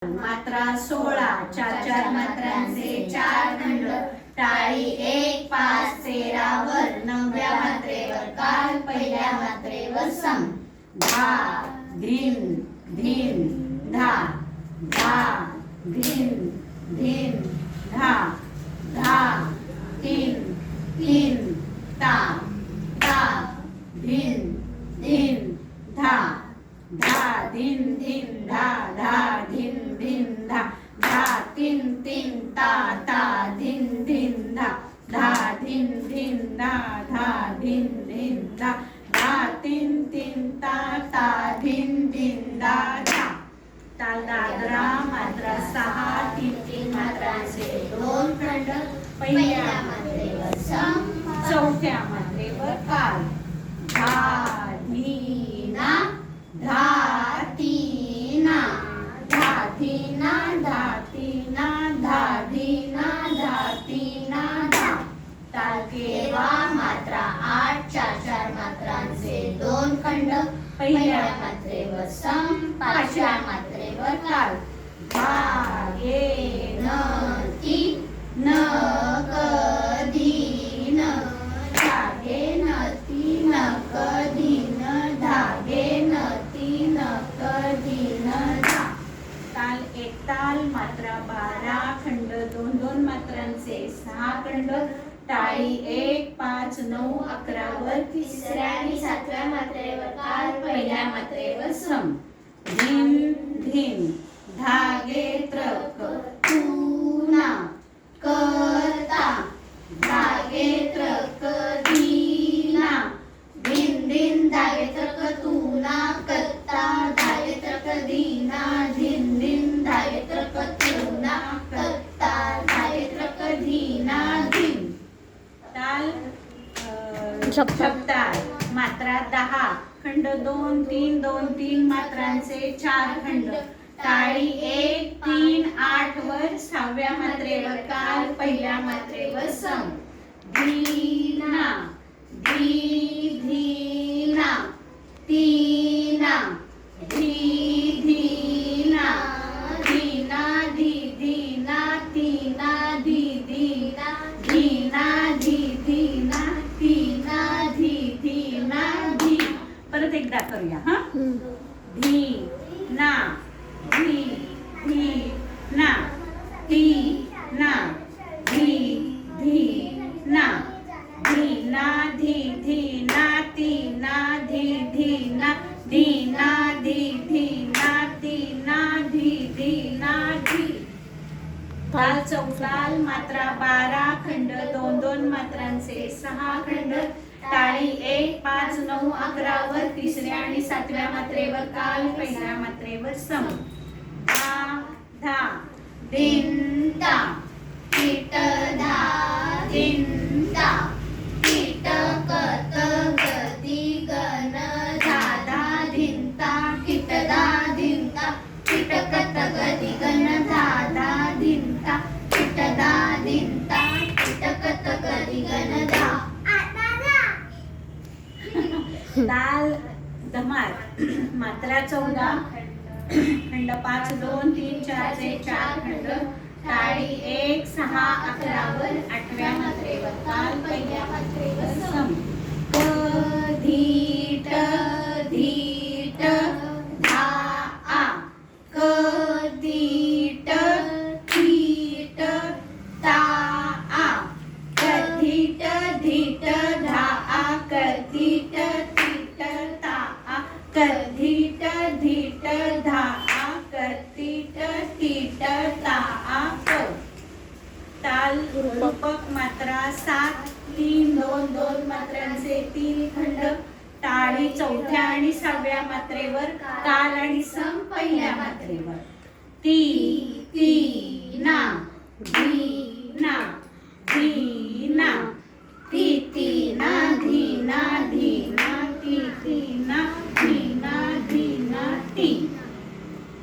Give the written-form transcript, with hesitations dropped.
मात्रा 16 चार मात्रांचे 4 खंड टाळी 1 5 13 वर 9व्या मात्रेवर काल पहिल्या मात्रेवर सम धा धिन धिन धा धा धिन धिन धा धा तीन तीन ता ता धिन धिन धा धा धिन धिन धा धा धिन धिन धा धा तीन तीन ता ता धिन धिन धा धा धिन धिन धा धा धिन धिन धा धा तीन तीन ता ता धिन धिन धा धा ताल दादरा मात्रा 6 तीन तीन मात्रांचे 2 खंड पहिल्या मात्रेवर सम चौथ्या मात्रेवर काल धा धीना धा तीना धा धीना धा तीना धा धीना धा तीना धा ताल केवा मात्रा 8 चार मात्रांचे 2 खंड पहिल्या मात्रेवर सम पाचव्या मात्रेवर काल धा गे न ती न कधी न धागे न ती न कधी न धागे न ती न कधी न धा ताल एक ताल मात्रा 12 खंड 2 मात्रांचे 6 खंड टाळी 1 5 9 11 वर तिसऱ्या आणि 7व्या मात्रेवर काल पहिल्या मात्रेवर सम धिन धिन धागे त्रक तूना करता धागे त्रक दीना धिन धिन धागे त्रक तूना करता धागे त्रक दीना धिन धिन धागे त्रक तूना करता धागे त्रक दीना धिन ताल शब्दात मात्रा 10 खंड 2 3 मात्रांचे 4 खंड टाळी 1 3 8 वर 6व्या मात्रेवर काल पहिल्या मात्रेवर सम धीना धी धीना तीना धी धीना धीना धी धीना तीना धी धीना धीना धी धीना तीना धी धीना धी परत एकदा करूया हा धी ना धी धी ना ती ना धी धी ना धी ना धी धी ना ती ना धी धी ना धी ना धी धी ना ती ना धी धी ना धी ताल चौताल मात्रा 12 खंड 2 मात्रांचे 6 खंड टाळी 1 5 9 11 वर तिसऱ्या आणि 7व्या मात्रेवर काल पहिल्या मात्रेवर सम धा धा दिन ता कीट धा दिन ता कीट कत गती गण धा धा दिन ता कीट धा दिन ता कीट कत गती गण धा धा दिन ता कीट धा दिन ता कीट कत गती गण धा ताल धमाल मात्रा 14 खंड 5 2 3 4 चे 4 खंड टाळी 1 6 11 वर 8व्या मात्रेवर काल पहिल्या मात्रेवर सम धीट धीट धा आ कधीट थीट ता आ कधीट धीट धा आ कधीट थीट ता आ कधीट धीट धा आ कधीट थीट ता आ क ताल रूपक मात्रा 7 3 2 मात्रांचे 3 खंड टाळी चौथ्या आणि 6व्या मात्रेवर काल आणि सम पहिल्या मात्रेवर ती ती ना